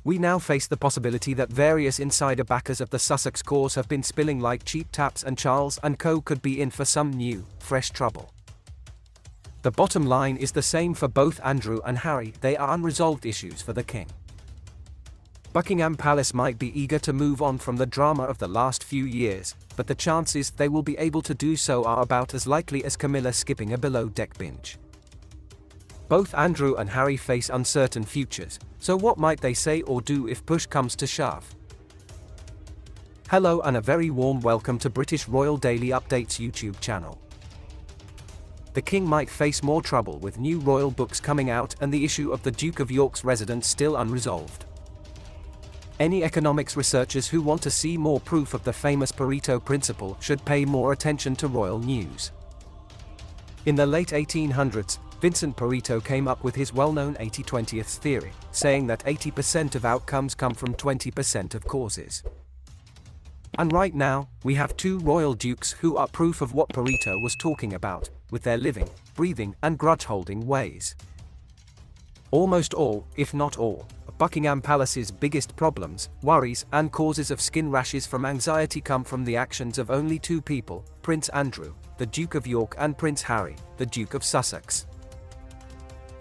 We now face the possibility that various insider backers of the Sussex cause have been spilling like cheap taps, and Charles and co could be in for some new, fresh trouble. The bottom line is the same for both Andrew and Harry: they are unresolved issues for the king. Buckingham Palace might be eager to move on from the drama of the last few years, but the chances they will be able to do so are about as likely as Camilla skipping a below-deck binge. Both Andrew and Harry face uncertain futures, so what might they say or do if push comes to shove? Hello and a very warm welcome to British Royal Daily Updates YouTube channel. The king might face more trouble with new royal books coming out and the issue of the Duke of York's residence still unresolved. Any economics researchers who want to see more proof of the famous Pareto Principle should pay more attention to royal news. In the late 1800s, Vincent Pareto came up with his well-known 80-20th theory, saying that 80% of outcomes come from 20% of causes. And right now, we have two royal dukes who are proof of what Pareto was talking about, with their living, breathing, and grudge-holding ways. Almost all, if not all, of Buckingham Palace's biggest problems, worries, and causes of skin rashes from anxiety come from the actions of only two people: Prince Andrew, the Duke of York, and Prince Harry, the Duke of Sussex.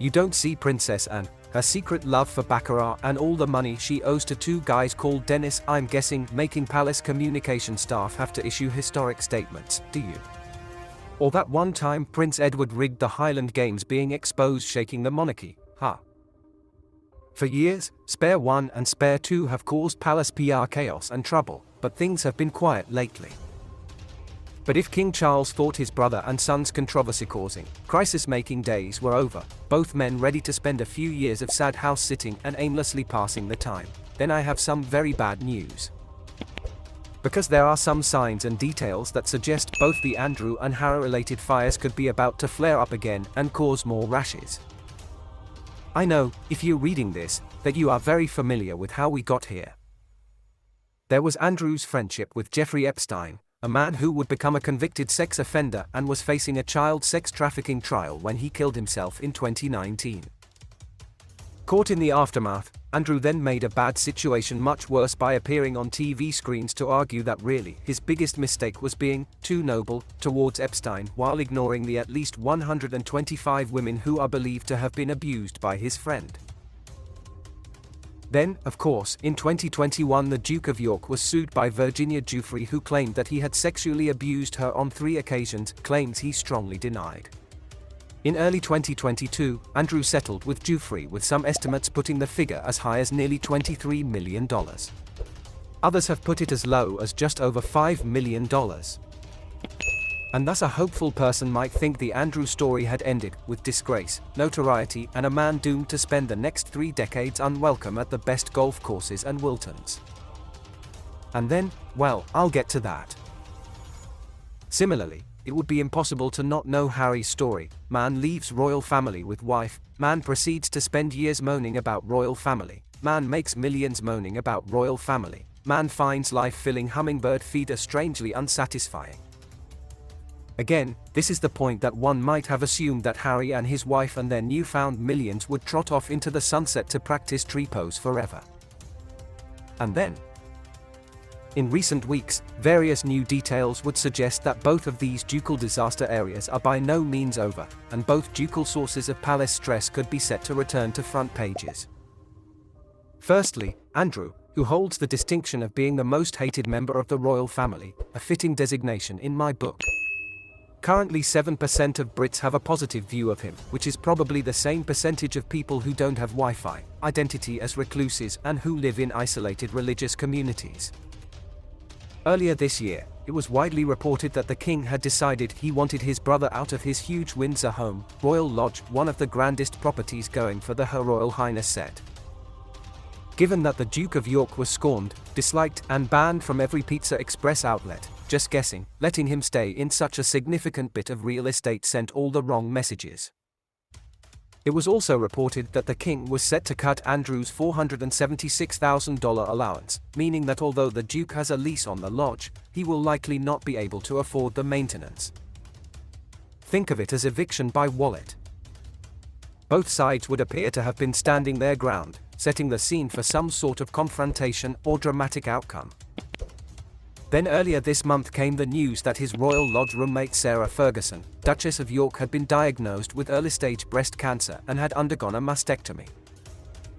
You don't see Princess Anne, her secret love for baccarat, and all the money she owes to two guys called Dennis, I'm guessing, making palace communication staff have to issue historic statements, do you? Or that one time Prince Edward rigged the Highland Games being exposed, shaking the monarchy, huh? For years, Spare 1 and Spare 2 have caused palace PR chaos and trouble, but things have been quiet lately. But if King Charles thought his brother and son's controversy-causing, crisis-making days were over, both men ready to spend a few years of sad house-sitting and aimlessly passing the time, then I have some very bad news. Because there are some signs and details that suggest both the Andrew and Harry-related fires could be about to flare up again and cause more rashes. I know, if you're reading this, that you are very familiar with how we got here. There was Andrew's friendship with Jeffrey Epstein, a man who would become a convicted sex offender and was facing a child sex trafficking trial when he killed himself in 2019. Caught in the aftermath, Andrew then made a bad situation much worse by appearing on TV screens to argue that really his biggest mistake was being too noble towards Epstein, while ignoring the at least 125 women who are believed to have been abused by his friend. Then, of course, in 2021 the Duke of York was sued by Virginia Giuffre, who claimed that he had sexually abused her on 3 occasions, claims he strongly denied. In early 2022, Andrew settled with Giuffre, with some estimates putting the figure as high as nearly $23 million. Others have put it as low as just over $5 million. And thus a hopeful person might think the Andrew story had ended, with disgrace, notoriety, and a man doomed to spend the next 3 decades unwelcome at the best golf courses and Wiltons. And then, well, I'll get to that. Similarly, it would be impossible to not know Harry's story. Man leaves royal family with wife, man proceeds to spend years moaning about royal family, man makes millions moaning about royal family, man finds life filling hummingbird feeder strangely unsatisfying. Again, this is the point that one might have assumed that Harry and his wife and their newfound millions would trot off into the sunset to practice tree pose forever. And then, in recent weeks, various new details would suggest that both of these ducal disaster areas are by no means over, and both ducal sources of palace stress could be set to return to front pages. Firstly, Andrew, who holds the distinction of being the most hated member of the royal family, a fitting designation in my book. Currently 7% of Brits have a positive view of him, which is probably the same percentage of people who don't have Wi-Fi, identity as recluses, and who live in isolated religious communities. Earlier this year, it was widely reported that the king had decided he wanted his brother out of his huge Windsor home, Royal Lodge, one of the grandest properties going for the Her Royal Highness set. Given that the Duke of York was scorned, disliked, and banned from every Pizza Express outlet, just guessing, letting him stay in such a significant bit of real estate sent all the wrong messages. It was also reported that the king was set to cut Andrew's $476,000 allowance, meaning that although the Duke has a lease on the lodge, he will likely not be able to afford the maintenance. Think of it as eviction by wallet. Both sides would appear to have been standing their ground, setting the scene for some sort of confrontation or dramatic outcome. Then earlier this month came the news that his Royal Lodge roommate Sarah Ferguson, Duchess of York, had been diagnosed with early-stage breast cancer and had undergone a mastectomy.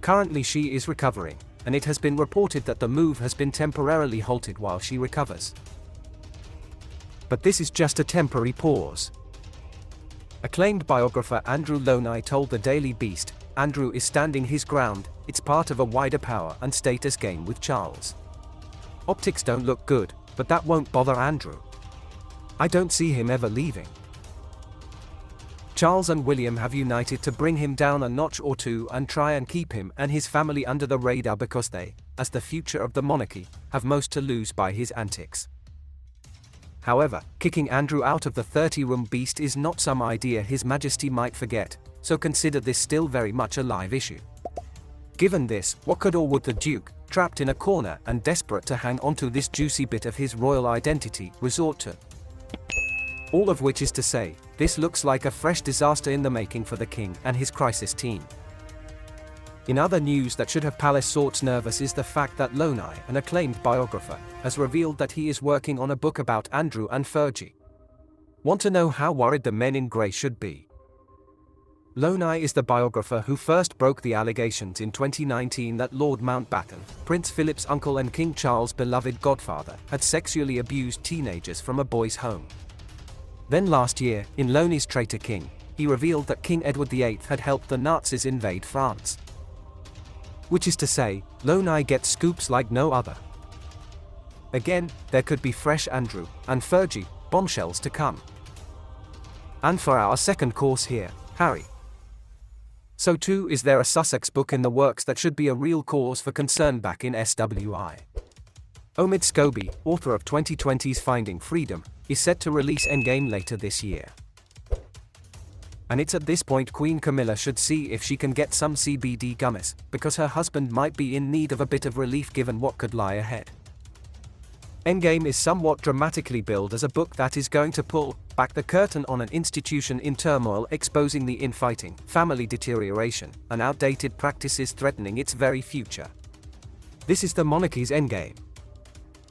Currently she is recovering, and it has been reported that the move has been temporarily halted while she recovers. But this is just a temporary pause. Acclaimed biographer Andrew Loney told the Daily Beast, "Andrew is standing his ground, it's part of a wider power and status game with Charles. Optics don't look good, but that won't bother Andrew. I don't see him ever leaving. Charles and William have united to bring him down a notch or two and try and keep him and his family under the radar because they, as the future of the monarchy, have most to lose by his antics." However, kicking Andrew out of the 30-room beast is not some idea His Majesty might forget, so consider this still very much a live issue. Given this, what could or would the Duke, trapped in a corner and desperate to hang onto this juicy bit of his royal identity, resort to? All of which is to say, this looks like a fresh disaster in the making for the king and his crisis team. In other news that should have palace sorts nervous is the fact that Loney, an acclaimed biographer, has revealed that he is working on a book about Andrew and Fergie. Want to know how worried the men in grey should be? Loney is the biographer who first broke the allegations in 2019 that Lord Mountbatten, Prince Philip's uncle and King Charles' beloved godfather, had sexually abused teenagers from a boys' home. Then last year, in Loney's Traitor King, he revealed that King Edward VIII had helped the Nazis invade France. Which is to say, Loney gets scoops like no other. Again, there could be fresh Andrew and Fergie bombshells to come. And for our second course here, Harry. So too is there a Sussex book in the works that should be a real cause for concern back in SWI. Omid Scobie, author of 2020's Finding Freedom, is set to release Endgame later this year. And it's at this point Queen Camilla should see if she can get some CBD gummies, because her husband might be in need of a bit of relief given what could lie ahead. Endgame is somewhat dramatically billed as a book that is going to pull back the curtain on an institution in turmoil, exposing the infighting, family deterioration, and outdated practices threatening its very future. This is the monarchy's endgame.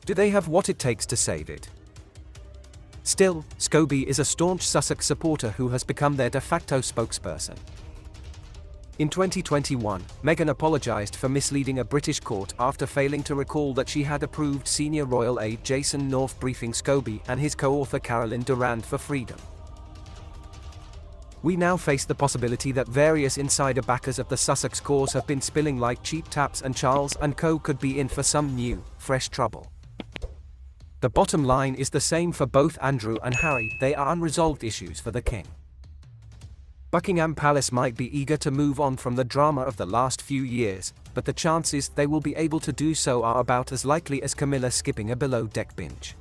Do they have what it takes to save it? Still, Scobie is a staunch Sussex supporter who has become their de facto spokesperson. In 2021, Meghan apologized for misleading a British court after failing to recall that she had approved senior royal aide Jason North briefing Scobie and his co-author Carolyn Durand for freedom. We now face the possibility that various insider backers of the Sussex cause have been spilling like cheap taps, and Charles and co could be in for some new, fresh trouble. The bottom line is the same for both Andrew and Harry: they are unresolved issues for the king. Buckingham Palace might be eager to move on from the drama of the last few years, but the chances they will be able to do so are about as likely as Camilla skipping a below-deck binge.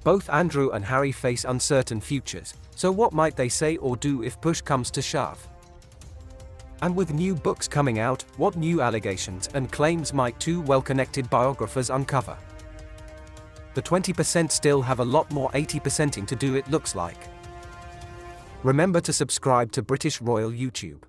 Both Andrew and Harry face uncertain futures, so what might they say or do if push comes to shove? And with new books coming out, what new allegations and claims might two well-connected biographers uncover? The 20% still have a lot more 80%ing to do, it looks like. Remember to subscribe to British Royal YouTube.